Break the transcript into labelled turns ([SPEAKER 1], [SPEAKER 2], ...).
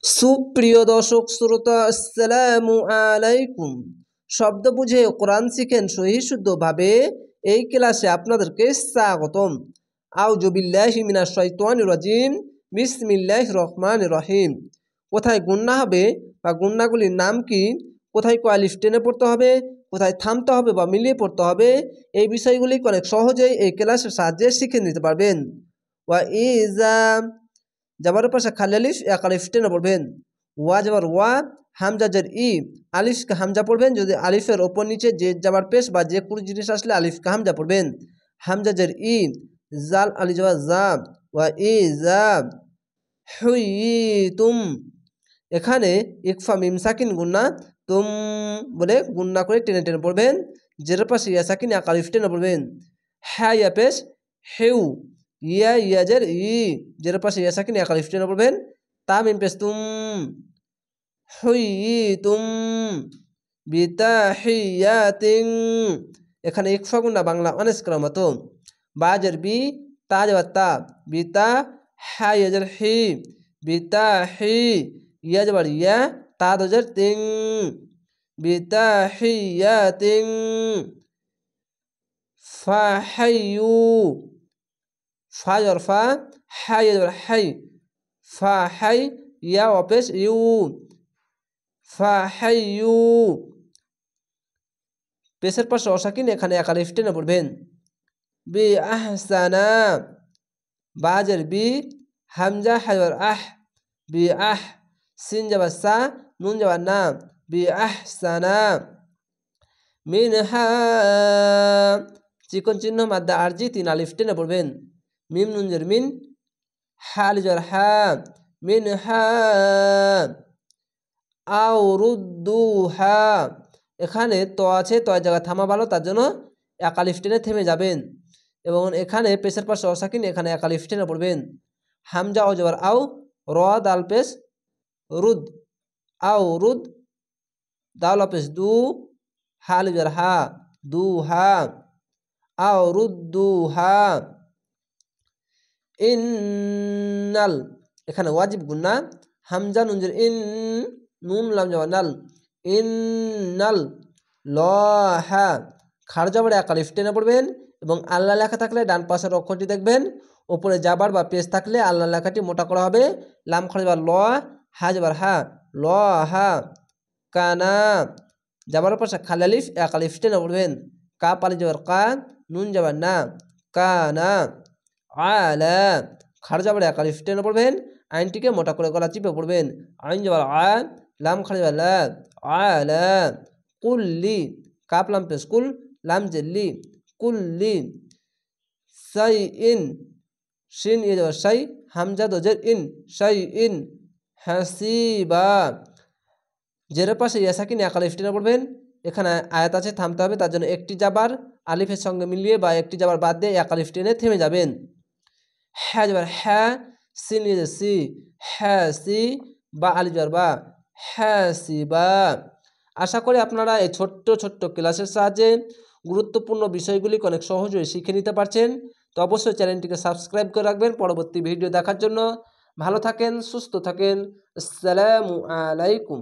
[SPEAKER 1] সুপ্রিয় দর্শক শ্রোতা, আসসালামু আলাইকুম। শব্দ বুঝে কোরআন শিখেন সহি শুদ্ধভাবে এই ক্লাসে আপনাদেরকে স্বাগতম। আউযু বিল্লাহি মিনাশ শাইতানির রাজিম। বিসমিল্লাহির রহমানির রহিম। কোথায় গুন্না হবে বা গুন্নাগুলির নাম কি, কোথায় আলিফ টেনে পড়তে হবে, কোথায় থামতে হবে বা মিলিয়ে পড়তে হবে, এই বিষয়গুলি অনেক সহজেই এই ক্লাসের সাহায্যে শিখে নিতে পারবেন। ওয়া ইজা যাবার পাশে খালি আলিফ এক আলিফ টেনে পড়বেন। ওয়া যাবার ওয়া, হামজা জের ই, আলিফকে হামজা পড়বেন। যদি আলিফের ওপর নিচে যে যাবার পেশ বা যে কোনো জিনিস আসলে আলিফকে হামজা পড়বেন। হামজা জের ই, জাল আলি যাবার জা, ওয়া ই জা হুইতুম। এখানে ইকফা মিম সাকিন গুন্না তুম বলে গুন্না করে টেনে টেনে পড়বেন। জের পাশে ইয়া সাকিন এক আলিফ টেনে পড়বেন। হ্যাঁ ইয়া পেশ হেউ, ইয়া ইয়াজের ই, জের পাশে ইয়া সাকিন এক আলিফ টেনে পড়বেন। তা মিম পেশ তুম, হুইতুম বিতাহিয়াতিন। এখানে ইকফা গুন্না বাংলা অনেস করার মতো। বাজের বি, তা যাবার তা, বিতা হ্যাঁ ইয়াজের হি, বিতা হি, ইয়া যাবার ইয়া, তা দোজের তিং, বিতাহিয়াতিন ফাহাইয়ু। ফা যাবার ফা, হাই যাবার হাই, ফা হাই, ইয়া অপেশ ইউ, ফাহাইয়ু। পেশের পাশে অসাকিন এখানে এক আলিফ টেনে পড়বেন। বি আহসানা, বাজের বি, হামজা হাজার আহ, বি আহ, সিন যাবার সা, নুন যাবার না, বি আহসানা। মিনহা, চিকন চিহ্ন মাদ্দা আরজি তিন আলিফ টেনে পড়বেন। মিম নুন জের মিন, হা লিজার হা, মিনহা আও রুদ্দুহা। এখানে ত আছে, তো জায়গায় থামা ভালো, তার জন্য এক আলিফ টেনে থেমে যাবেন। এবং এখানে পেশের পাশে অসাকিন এখানে এক আলিফ টেনে পড়বেন। হামজা ও জবর আও, র দাল পেশ রুদ, আও রুদ, দাল পেশ দু, হা লিজার হা, দু হা, আও রুদ্দু হা। ইন্নাল, এখানে ওয়াজিব গুন্না, হামজা নুনজের ইন, নুন লাম যাওয়া নাল, ইন্নাল লহা। খার যাবার এক আলিফ টেনে পড়বেন এবং আল্লাহ লেখা থাকলে ডান পাশের অক্ষরটি দেখবেন। ওপরে যাবার বা পেজ থাকলে আল্লাহ লেখাটি মোটা করা হবে। লাম খার যাবার ল, হা যাবার হা, ল হা। কানা, যাবার পাশে খালি আলিফ এক আলিফ টেনে পড়বেন। কা পালি যাবার কা, নুন যাবার না, কানা। আলা, খার যাবার এক আলিফ টেনে পড়বেন। আইনটিকে মোটা করে গলা চিপে পড়বেন। আইন যাবার আ, লাম খার যাবার লা, আলা। কুল্লি, কাপ লাম পেশ কুল, লাম জেল্লি, কুল্লি। সাই ইন, শিন ইয়ে যাবার সাই, হামজা দোজের ইন, সাই ইন। হাসিবা, জেরের পাশে ইয়াসাকিন এক আলিফ টেনে পড়বেন। এখানে আয়াত আছে, থামতে হবে, তার জন্য একটি যাবার আলিফের সঙ্গে মিলিয়ে বা একটি যাবার বাদ দিয়ে এক আলিফ টেনে থেমে যাবেন। হ্যাঁ যাবার হ্যাঁ, সিন ইয়ে সি, হ্যাঁ সি, বা আলিফ যাবার বা, হ্যাঁ সি বা। আশা করি আপনারা এই ছোট্ট ছোট্ট ক্লাসের সাহায্যে গুরুত্বপূর্ণ বিষয়গুলি অনেক সহজেই শিখে নিতে পারছেন। তো অবশ্যই চ্যানেলটিকে সাবস্ক্রাইব করে রাখবেন পরবর্তী ভিডিও দেখার জন্য। ভালো থাকেন, সুস্থ থাকেন। আসসালামু আলাইকুম।